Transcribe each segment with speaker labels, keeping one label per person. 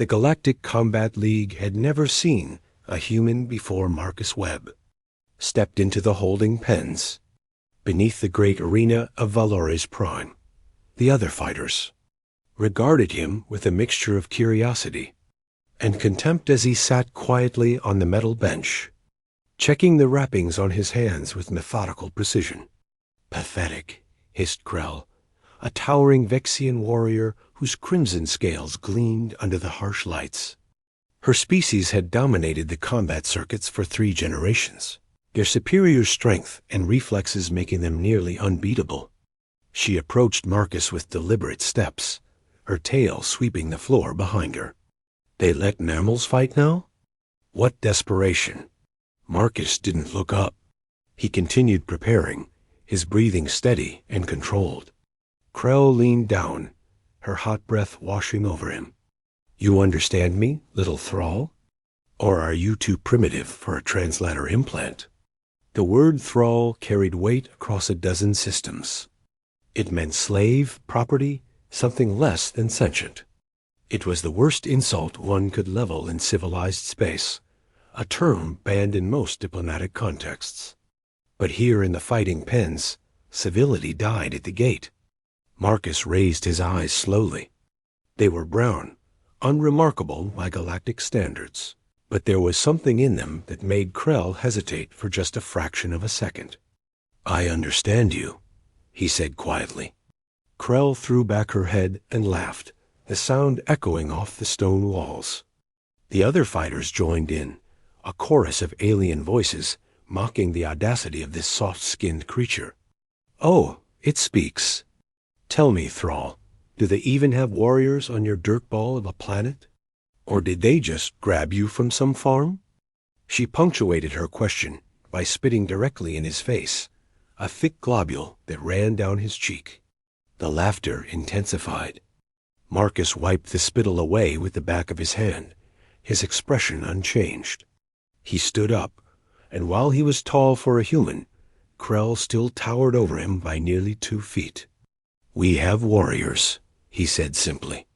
Speaker 1: The Galactic Combat League had never seen a human before Marcus Webb stepped into the holding pens. Beneath the great arena of Valores Prime, the other fighters regarded him with a mixture of curiosity and contempt as he sat quietly on the metal bench, checking the wrappings on his hands with methodical precision. "Pathetic," hissed Krell, a towering Vexian warrior whose crimson scales gleamed under the harsh lights. Her species had dominated the combat circuits for 3 generations, their superior strength and reflexes making them nearly unbeatable. She approached Marcus with deliberate steps, her tail sweeping the floor behind her. They let mammals fight now? What desperation! Marcus didn't look up. He continued preparing, his breathing steady and controlled. Krell leaned down, her hot breath washing over him. "You understand me, little Thrall? Or are you too primitive for a translator implant?" The word Thrall carried weight across a dozen systems. It meant slave, property, something less than sentient. It was the worst insult one could level in civilized space, a term banned in most diplomatic contexts. But here in the fighting pens, civility died at the gate. Marcus raised his eyes slowly. They were brown, unremarkable by galactic standards, but there was something in them that made Krell hesitate for just a fraction of a second. "I understand you," he said quietly. Krell threw back her head and laughed, the sound echoing off the stone walls. The other fighters joined in, a chorus of alien voices mocking the audacity of this soft-skinned creature. "Oh, it speaks. Tell me, Thrall, do they even have warriors on your dirtball of a planet? Or did they just grab you from some farm?" She punctuated her question by spitting directly in his face, a thick globule that ran down his cheek. The laughter intensified. Marcus wiped the spittle away with the back of his hand, his expression unchanged. He stood up, and while he was tall for a human, Krell still towered over him by nearly 2 feet. "We have warriors," he said simply.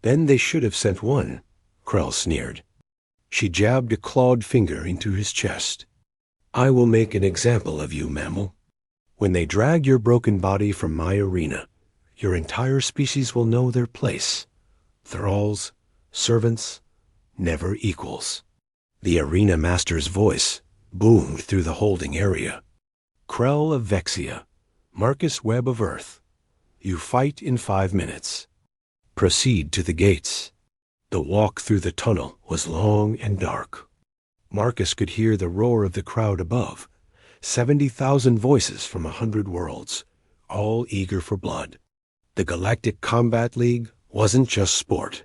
Speaker 1: "Then they should have sent one," Krell sneered. She jabbed a clawed finger into his chest. "I will make an example of you, mammal. When they drag your broken body from my arena, your entire species will know their place. Thralls, servants, never equals." The arena master's voice boomed through the holding area. "Krell of Vexia, Marcus Webb of Earth, you fight in 5 minutes. Proceed to the gates." The walk through the tunnel was long and dark. Marcus could hear the roar of the crowd above, 70,000 voices from 100 worlds, all eager for blood. The Galactic Combat League wasn't just sport.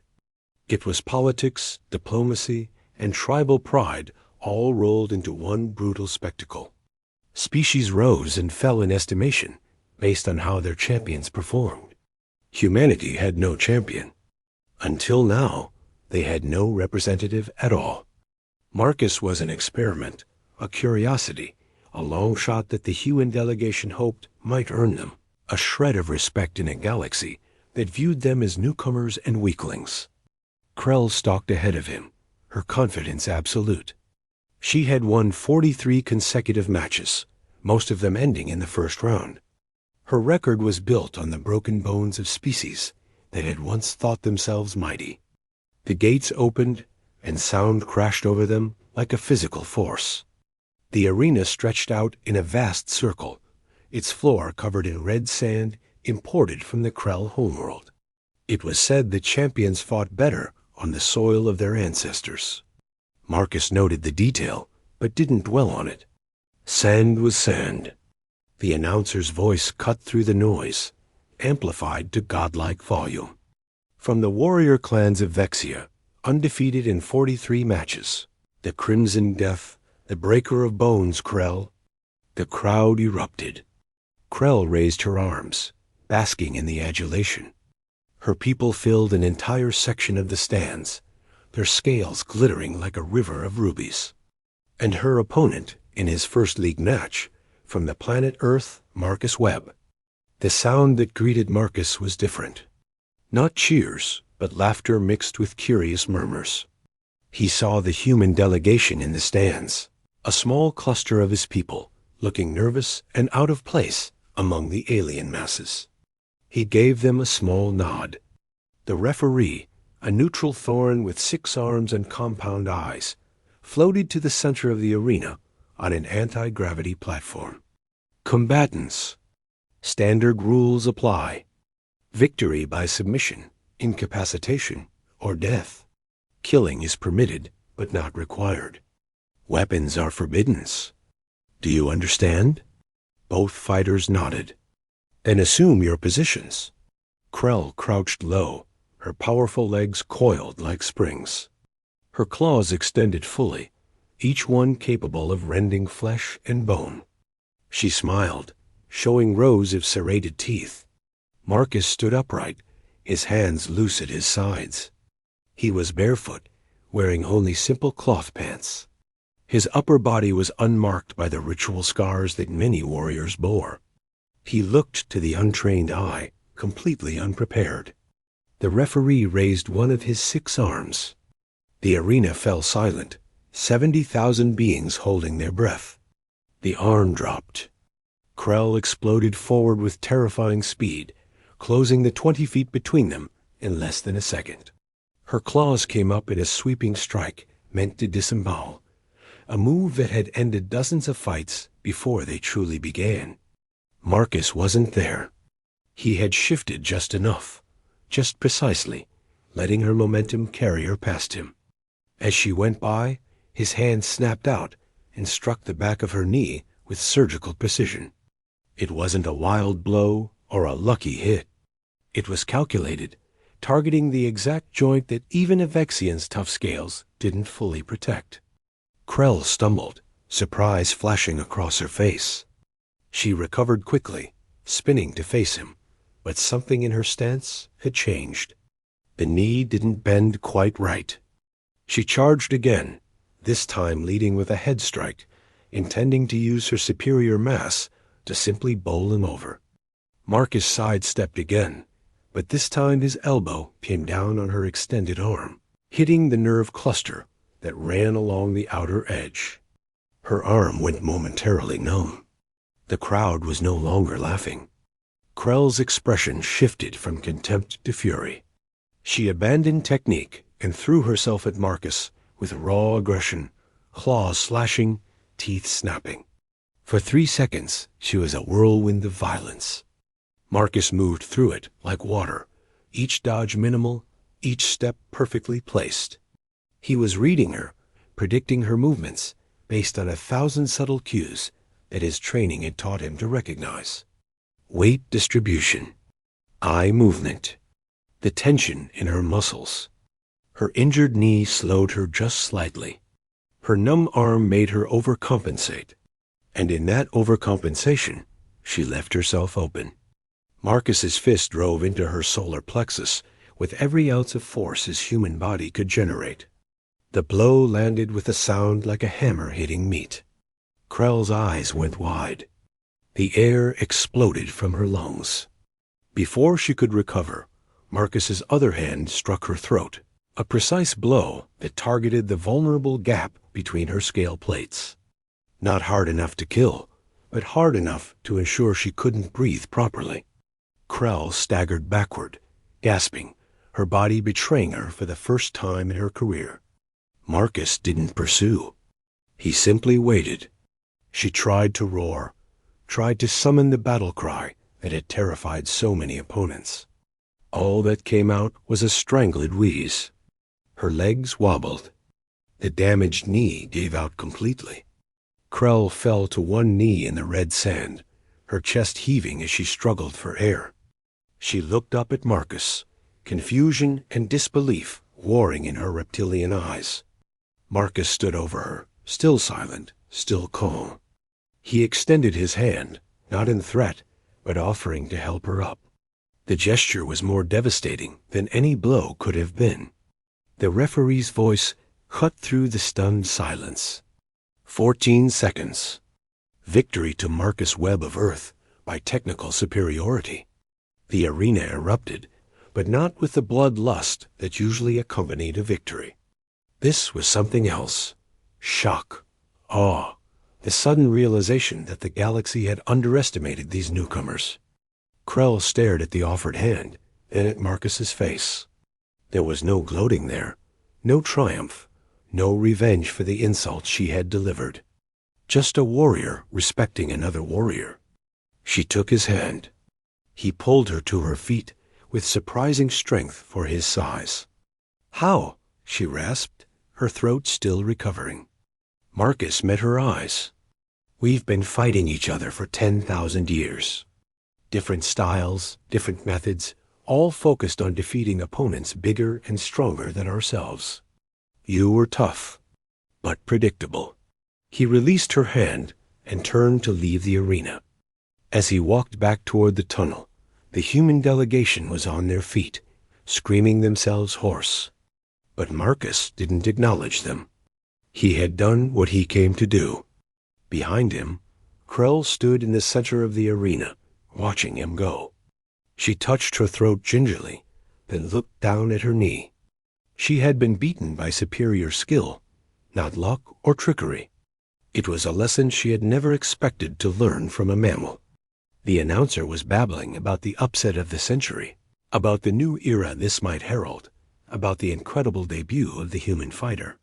Speaker 1: It was politics, diplomacy, and tribal pride all rolled into one brutal spectacle. Species rose and fell in estimation based on how their champions performed. Humanity had no champion. Until now, they had no representative at all. Marcus was an experiment, a curiosity, a long shot that the human delegation hoped might earn them a shred of respect in a galaxy that viewed them as newcomers and weaklings. Krell stalked ahead of him, her confidence absolute. She had won 43 consecutive matches, most of them ending in the first round. Her record was built on the broken bones of species that had once thought themselves mighty. The gates opened, and sound crashed over them like a physical force. The arena stretched out in a vast circle, its floor covered in red sand imported from the Krell homeworld. It was said that champions fought better on the soil of their ancestors. Marcus noted the detail, but didn't dwell on it. Sand was sand. The announcer's voice cut through the noise, amplified to godlike volume. From the warrior clans of Vexia, undefeated in 43 matches, the Crimson Death, the Breaker of Bones Krell, the crowd erupted. Krell raised her arms, basking in the adulation. Her people filled an entire section of the stands, their scales glittering like a river of rubies. And her opponent, in his first league match, from the planet Earth, Marcus Webb. The sound that greeted Marcus was different. Not cheers, but laughter mixed with curious murmurs. He saw the human delegation in the stands, a small cluster of his people, looking nervous and out of place among the alien masses. He gave them a small nod. The referee, a neutral thorn with 6 arms and compound eyes, floated to the center of the arena on an anti-gravity platform. Combatants. Standard rules apply. Victory by submission, incapacitation, or death. Killing is permitted, but not required. Weapons are forbidden. Do you understand? Both fighters nodded. Then assume your positions. Krell crouched low, her powerful legs coiled like springs. Her claws extended fully, each one capable of rending flesh and bone. She smiled, showing rows of serrated teeth. Marcus stood upright, his hands loose at his sides. He was barefoot, wearing only simple cloth pants. His upper body was unmarked by the ritual scars that many warriors bore. He looked to the untrained eye, completely unprepared. The referee raised one of his 6 arms. The arena fell silent, 70,000 beings holding their breath. The arm dropped. Krell exploded forward with terrifying speed, closing the 20 feet between them in less than a second. Her claws came up in a sweeping strike meant to disembowel, a move that had ended dozens of fights before they truly began. Marcus wasn't there. He had shifted just enough, just precisely, letting her momentum carry her past him. As she went by, his hand snapped out and struck the back of her knee with surgical precision. It wasn't a wild blow or a lucky hit. It was calculated, targeting the exact joint that even Evexian's tough scales didn't fully protect. Krell stumbled, surprise flashing across her face. She recovered quickly, spinning to face him, but something in her stance had changed. The knee didn't bend quite right. She charged again, this time leading with a head strike, intending to use her superior mass to simply bowl him over. Marcus sidestepped again, but this time his elbow came down on her extended arm, hitting the nerve cluster that ran along the outer edge. Her arm went momentarily numb. The crowd was no longer laughing. Krell's expression shifted from contempt to fury. She abandoned technique and threw herself at Marcus with raw aggression, claws slashing, teeth snapping. For 3 seconds, she was a whirlwind of violence. Marcus moved through it like water, each dodge minimal, each step perfectly placed. He was reading her, predicting her movements, based on 1,000 subtle cues that his training had taught him to recognize. Weight distribution, eye movement, the tension in her muscles. Her injured knee slowed her just slightly. Her numb arm made her overcompensate, and in that overcompensation, she left herself open. Marcus's fist drove into her solar plexus with every ounce of force his human body could generate. The blow landed with a sound like a hammer hitting meat. Krell's eyes went wide. The air exploded from her lungs. Before she could recover, Marcus's other hand struck her throat, a precise blow that targeted the vulnerable gap between her scale plates. Not hard enough to kill, but hard enough to ensure she couldn't breathe properly. Krell staggered backward, gasping, her body betraying her for the first time in her career. Marcus didn't pursue. He simply waited. She tried to roar, tried to summon the battle cry that had terrified so many opponents. All that came out was a strangled wheeze. Her legs wobbled. The damaged knee gave out completely. Krell fell to one knee in the red sand, her chest heaving as she struggled for air. She looked up at Marcus, confusion and disbelief warring in her reptilian eyes. Marcus stood over her, still silent, still calm. He extended his hand, not in threat, but offering to help her up. The gesture was more devastating than any blow could have been. The referee's voice cut through the stunned silence. 14 seconds. Victory to Marcus Webb of Earth by technical superiority. The arena erupted, but not with the bloodlust that usually accompanied a victory. This was something else. Shock, awe, the sudden realization that the galaxy had underestimated these newcomers. Krell stared at the offered hand, then at Marcus's face. There was no gloating there, no triumph, no revenge for the insults she had delivered. Just a warrior respecting another warrior. She took his hand. He pulled her to her feet with surprising strength for his size. "How?" she rasped, her throat still recovering. Marcus met her eyes. "We've been fighting each other for 10,000 years. Different styles, different methods, all focused on defeating opponents bigger and stronger than ourselves. You were tough, but predictable." He released her hand and turned to leave the arena. As he walked back toward the tunnel, the human delegation was on their feet, screaming themselves hoarse. But Marcus didn't acknowledge them. He had done what he came to do. Behind him, Krell stood in the center of the arena, watching him go. She touched her throat gingerly, then looked down at her knee. She had been beaten by superior skill, not luck or trickery. It was a lesson she had never expected to learn from a mammal. The announcer was babbling about the upset of the century, about the new era this might herald, about the incredible debut of the human fighter.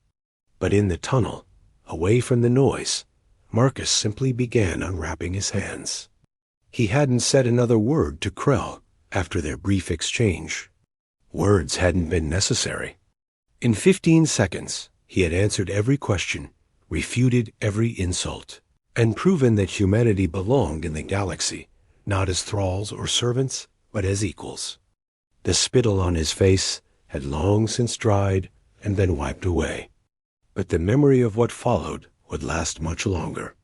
Speaker 1: But in the tunnel, away from the noise, Marcus simply began unwrapping his hands. He hadn't said another word to Krell after their brief exchange. Words hadn't been necessary. In 15 seconds, he had answered every question, refuted every insult, and proven that humanity belonged in the galaxy, not as thralls or servants, but as equals. The spittle on his face had long since dried and been wiped away. But the memory of what followed would last much longer.